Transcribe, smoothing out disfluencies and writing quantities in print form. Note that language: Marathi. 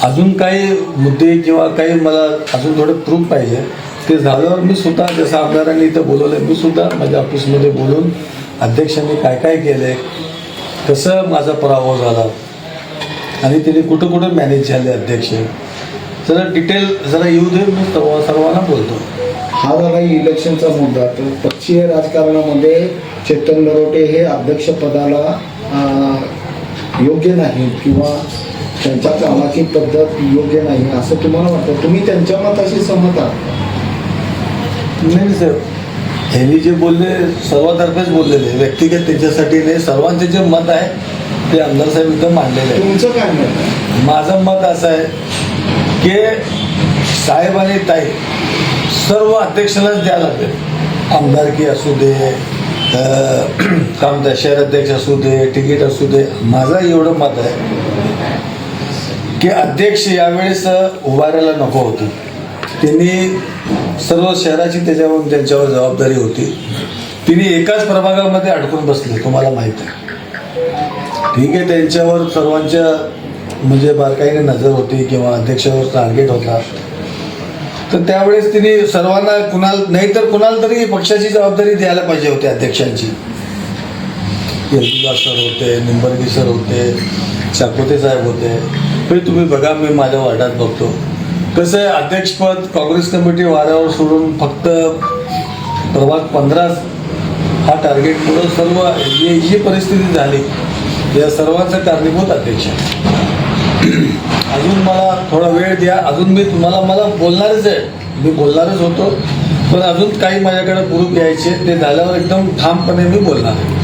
अजून काही मुद्दे किंवा काही मला अजून थोडं प्रूफ पाहिजे. ते झाल्यावर मी स्वतः जसं आमदारांनी इथं बोलवलं मी सुद्धा माझ्या ऑफिसमध्ये बोलून अध्यक्षांनी काय काय केलं, कसं माझा पराभव झाला आणि तिने कुठं कुठं मॅनेज झाले अध्यक्ष, जरा डिटेल जरा येऊ दे, मी सर्वांना बोलतो. हा झाला इलेक्शनचा मुद्दा. तर पक्षीय राजकारणामध्ये चेतन नरोटे हे अध्यक्षपदाला योग्य नाही किंवा त्यांच्या कामाची पद्धत योग्य नाही असं तुम्हाला वाटतं? तुम्ही त्यांच्या मताशी सहमत आहात? नाही सर, ह्यांनी जे बोलले सर्वातर्फेच बोललेले, व्यक्तिगत त्यांच्यासाठी नाही, सर्वांचे जे मत आहे ते आमदार साहेब इथं मांडलेले आहे. तुमचं काय मत आहे? माझं मत असं आहे की साहेब आणि ताई सर्व अध्यक्षालाच द्यायला लागते. आमदारकी असू दे, काम शहर अध्यक्ष असू दे, तिकीट असू दे. माझं एवढं मत आहे की अध्यक्ष यावेळेस उभारायला नको होती. त्यांनी सर्व शहराची त्यांच्यावर जबाबदारी होती. तिने एकाच प्रभागामध्ये अडकून बसले, तुम्हाला माहीत आहे. ठीक आहे, त्यांच्यावर सर्वांच्या म्हणजे बारकाईने नजर होती किंवा अध्यक्षावर टार्गेट होता. तर त्यावेळेस तिने सर्वांना नाही तर कुणाला तरी पक्षाची जबाबदारी द्यायला पाहिजे होती अध्यक्षांची. येलदुर्गा सर होते, निंबर्गी सर होते, चाकोते साहेब होते. पण तुम्ही बघा, मी माझ्या वार्डात बघतो कसं आहे, अध्यक्षपद काँग्रेस कमिटी वाऱ्यावर सोडून फक्त प्रभाग 15 हा टार्गेट पुढं सर्व जी परिस्थिती झाली या सर्वांचं कारणीभूत अध्यक्ष. अजून मला थोडा वेळ द्या, अजून मी मला बोलणारच आहे, मी बोलणारच होतो, पण अजून काही माझ्याकडे प्रूफ घ्यायचे, ते झाल्यावर एकदम ठामपणे मी बोलणार आहे.